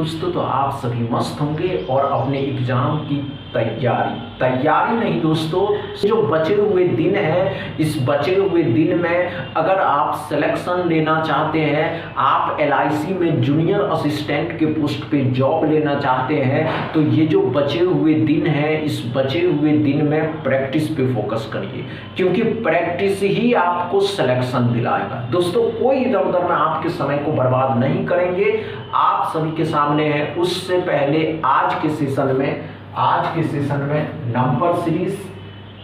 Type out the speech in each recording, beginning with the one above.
दोस्तों, तो आप सभी मस्त होंगे और अपने एग्जाम की तैयारी नहीं दोस्तों, जो बचे हुए दिन है, इस बचे हुए दिन में अगर आप सिलेक्शन लेना चाहते हैं, आप LIC में जूनियर असिस्टेंट के पोस्ट पे जॉब लेना चाहते हैं, तो ये जो बचे हुए दिन है, इस बचे हुए दिन में प्रैक्टिस पे फोकस करिए, क्योंकि प्रैक्टिस ही आपको सिलेक्शन दिलाएगा। दोस्तों, कोई इधर उधर में आपके समय को बर्बाद नहीं करेंगे, आप सभी के सामने है। उससे पहले आज के सेशन में number series,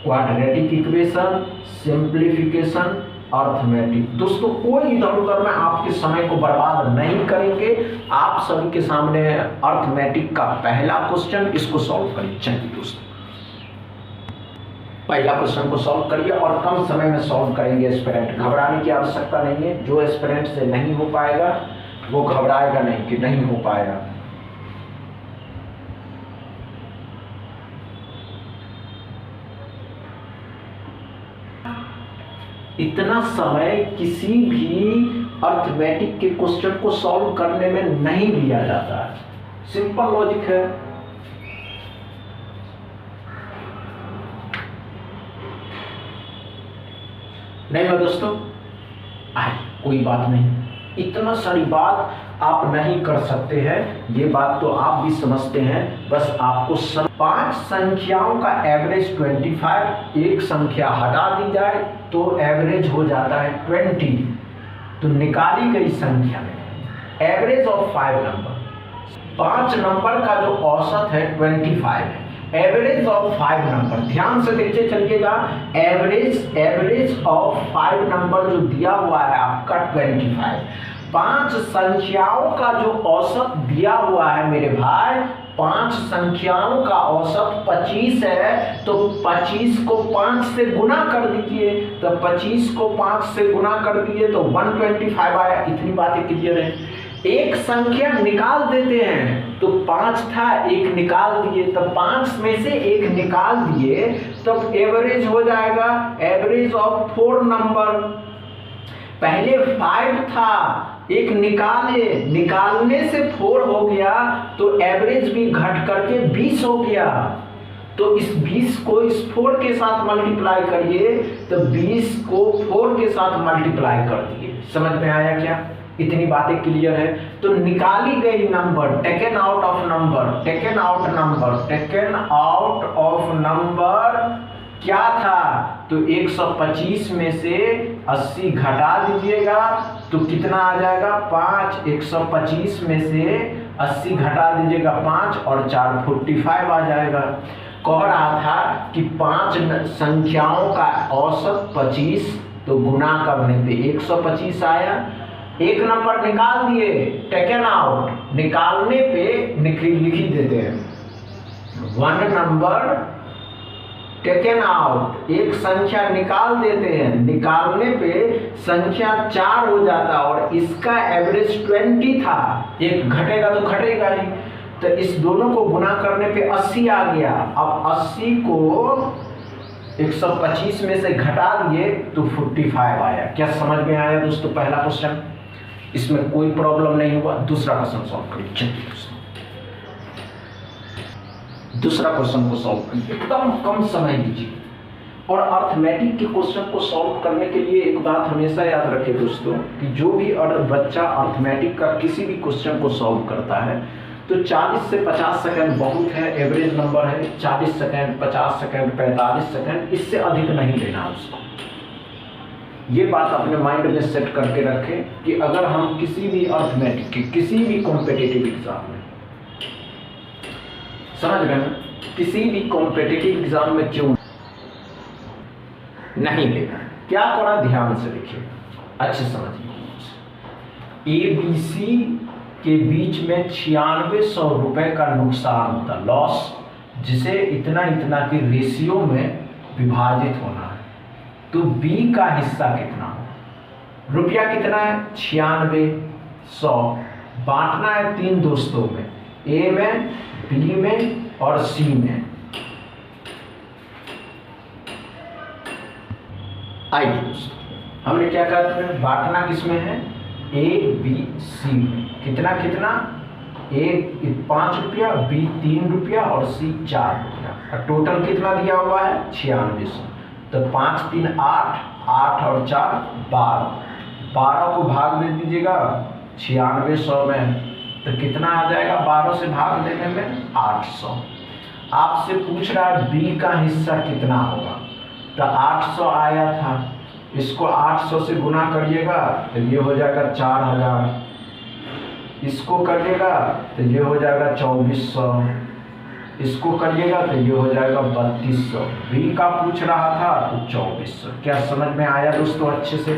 quadratic equation, simplification, arithmetic, दोस्तों कोई इधर उधर में आपके समय को बर्बाद नहीं करेंगे। आप सभी के सामने है अर्थमेटिक का पहला क्वेश्चन, इसको सॉल्व करिए। चलिए दोस्तों, पहला क्वेश्चन को सॉल्व करिए और कम समय में सॉल्व करेंगे। एस्पिरेंट, घबराने की आवश्यकता नहीं है। जो एस्पिरेंट से नहीं हो पाएगा वो घबराएगा नहीं कि नहीं हो पाएगा। इतना समय किसी भी अर्थमेटिक के क्वेश्चन को सॉल्व करने में नहीं लिया जाता है। सिंपल लॉजिक है। नहीं है दोस्तों, कोई बात नहीं, इतना सारी बात आप नहीं कर सकते हैं, ये बात तो आप भी समझते हैं। बस आपको 5 संख्याओं का एवरेज 25, एक संख्या हटा दी जाए तो एवरेज हो जाता है 20। तो निकाली गई संख्या में एवरेज ऑफ 5 नंबर, 5 नंबर का जो औसत है 25 है। एवरेज ऑफ 5 नंबर, ध्यान से देखते चलिएगा। एवरेज ऑफ 5 नंबर जो दिया हुआ है आपका 25, 5 संख्याओं का जो औसत दिया हुआ है मेरे भाई, 5 संख्याओं का औसत 25 है, तो 25 को 5 से गुना कर दीजिए। तो 25 को 5 से गुना कर दिए तो 125 आया। इतनी बातें क्लियर है। एक संख्या निकाल देते हैं, तो 5 था, एक निकाल दिए, तो 5 में से एक निकाल दिए, तब एवरेज हो जाएगा एवरेज ऑफ 4 नंबर। पहले 5 था, एक निकालने से 4 हो गया, तो एवरेज भी घट करके 20 हो गया। तो इस 20 को इस 4 के साथ मल्टीप्लाई करिए, तो 20 को 4 के साथ मल्टीप्लाई कर दिए। समझ में आया क्या? इतनी बातें क्लियर है। तो निकाली गई number, taken out of number क्या था? तो 125 में से 80 घटा दीजिएगा तो कितना आ जाएगा? 5। 125 में से 80 घटा दीजिएगा 5 और 4 45 आ जाएगा। कह रहा था कि 5 संख्याओं का औसत 25, तो गुना करने पे 125 आया। एक नंबर निकाल दिए, टेकन आउट, निकालने पे लिखी देते हैं 1 नंबर टेकन आउट, एक संख्या निकाल देते हैं, निकालने पे संख्या 4 हो जाता, और इसका एवरेज 20 था, एक घटेगा तो घटेगा ही। तो इस दोनों को गुना करने पे 80 आ गया। अब 80 को 125 में से घटा दिए तो 45 आया। क्या समझ में आया दोस्तों? पहला क्वेश्चन, इसमें कोई प्रॉब्लम नहीं हुआ। दूसरा क्वेश्चन सॉल्व करिए। चलिए दूसरा क्वेश्चन को सॉल्व करिए, एकदम कम समय लीजिए। और अर्थमेटिक के क्वेश्चन को सॉल्व करने के लिए एक बात हमेशा याद रखें दोस्तों, कि जो भी बच्चा अर्थमेटिक का किसी भी क्वेश्चन को सॉल्व करता है, तो 40 से 50 सेकंड बहुत है, एवरेज नंबर है। 40 सेकंड, 50 सेकंड, 45 सेकंड, इससे अधिक नहीं लेना उसको। ये बात अपने माइंड में सेट करके रखें कि अगर हम किसी भी अर्थमेटिक के किसी भी कॉम्पिटिटिव एग्जाम में, समझ गए, किसी भी कॉम्पिटिटिव एग्जाम में क्यों नहीं लेना, क्या करा, ध्यान से देखिए, अच्छे समझिए। ABC के बीच में 9600 रुपए का नुकसान होता, लॉस, जिसे इतना की रेशियो में विभाजित होना है। तो B का हिस्सा कितना हो? रुपया कितना है? 9600। बांटना है 3 दोस्तों में, A में, B में और C में। आइए दोस्तों, हमने क्या कहा था? बांटना किस में है? A, B, C में। कितना? ए 5 रुपया, बी 3 रुपया और सी 4 रुपया। टोटल कितना दिया हुआ है 9600। तो 5 3 8, 8 और 4 12, 12 को भाग दे दीजिएगा 9600 में, तो कितना आ जाएगा 12 से भाग देने में 800। आपसे पूछ रहा है बी का हिस्सा कितना होगा, तो 800 आया था, इसको 800 से गुना करिएगा तो ये हो जाएगा 4000, इसको करिएगा तो ये हो जाएगा 2400, इसको करिएगा तो ये हो जाएगा 3200। बी का पूछ रहा था तो 2400। क्या समझ में आया दोस्तों अच्छे से?